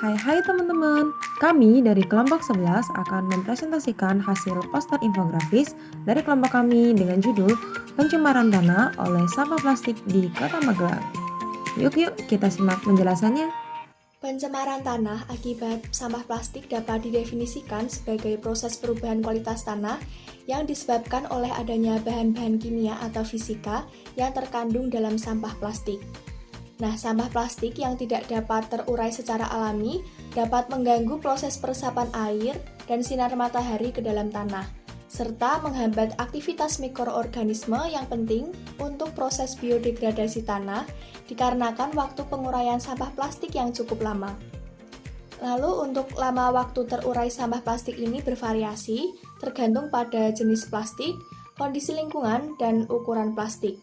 Hai teman-teman, kami dari kelompok 11 akan mempresentasikan hasil poster infografis dari kelompok kami dengan judul Pencemaran Tanah oleh Sampah Plastik di Kota Magelang. Yuk kita simak penjelasannya. Pencemaran tanah akibat sampah plastik dapat didefinisikan sebagai proses perubahan kualitas tanah yang disebabkan oleh adanya bahan-bahan kimia atau fisika yang terkandung dalam sampah plastik. Nah, sampah plastik yang tidak dapat terurai secara alami dapat mengganggu proses peresapan air dan sinar matahari ke dalam tanah, serta menghambat aktivitas mikroorganisme yang penting untuk proses biodegradasi tanah dikarenakan waktu penguraian sampah plastik yang cukup lama. Lalu untuk lama waktu terurai sampah plastik ini bervariasi tergantung pada jenis plastik, kondisi lingkungan, dan ukuran plastik.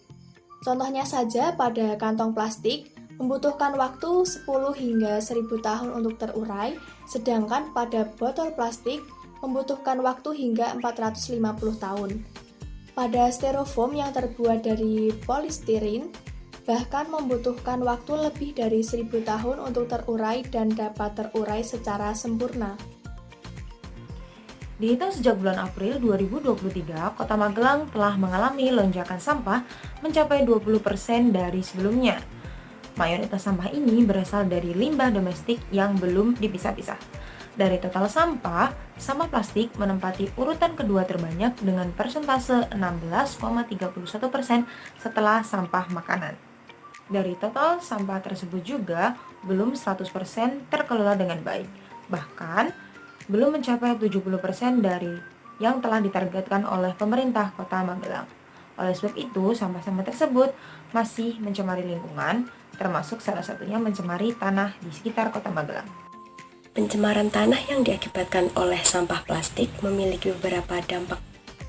Contohnya saja pada kantong plastik membutuhkan waktu 10 hingga 1000 tahun untuk terurai, sedangkan pada botol plastik membutuhkan waktu hingga 450 tahun. Pada styrofoam yang terbuat dari polistirin, bahkan membutuhkan waktu lebih dari 1000 tahun untuk terurai dan dapat terurai secara sempurna. Dihitung sejak bulan April 2023, Kota Magelang telah mengalami lonjakan sampah mencapai 20% dari sebelumnya. Mayoritas sampah ini berasal dari limbah domestik yang belum dipisah-pisah. Dari total sampah, sampah plastik menempati urutan kedua terbanyak dengan persentase 16,31% setelah sampah makanan. Dari total sampah tersebut juga belum 100% terkelola dengan baik. Bahkan, belum mencapai 70% dari yang telah ditargetkan oleh pemerintah Kota Magelang. Oleh sebab itu, sampah-sampah tersebut masih mencemari lingkungan, termasuk salah satunya mencemari tanah di sekitar Kota Magelang. Pencemaran tanah yang diakibatkan oleh sampah plastik memiliki beberapa dampak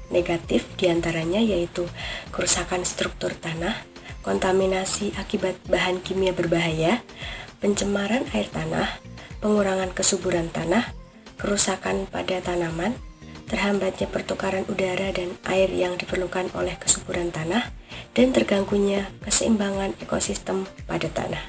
negatif, diantaranya yaitu kerusakan struktur tanah, kontaminasi akibat bahan kimia berbahaya, pencemaran air tanah, pengurangan kesuburan tanah, kerusakan pada tanaman, terhambatnya pertukaran udara dan air yang diperlukan oleh kesuburan tanah, dan terganggunya keseimbangan ekosistem pada tanah.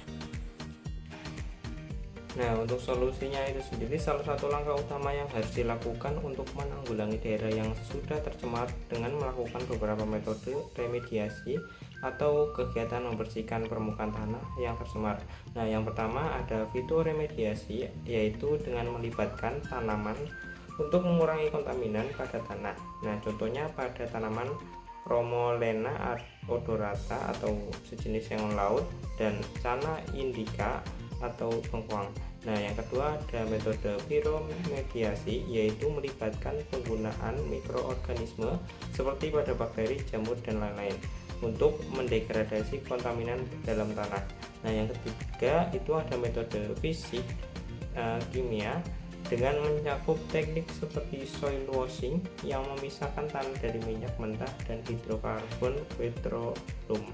Nah, untuk solusinya itu sendiri, salah satu langkah utama yang harus dilakukan untuk menanggulangi daerah yang sudah tercemar dengan melakukan beberapa metode remediasi atau kegiatan membersihkan permukaan tanah yang tercemar. Nah, yang pertama ada fitoremediasi, yaitu dengan melibatkan tanaman untuk mengurangi kontaminan pada tanah. Nah, contohnya pada tanaman Romolena odorata atau sejenis yang laut dan Cana indica atau bengkoang. Nah, yang kedua ada metode piromediasi, yaitu melibatkan penggunaan mikroorganisme seperti pada bakteri, jamur, dan lain-lain untuk mendegradasi kontaminan dalam tanah. Nah, yang ketiga itu ada metode fisik kimia dengan mencakup teknik seperti soil washing yang memisahkan tanah dari minyak mentah dan hidrokarbon petroleum.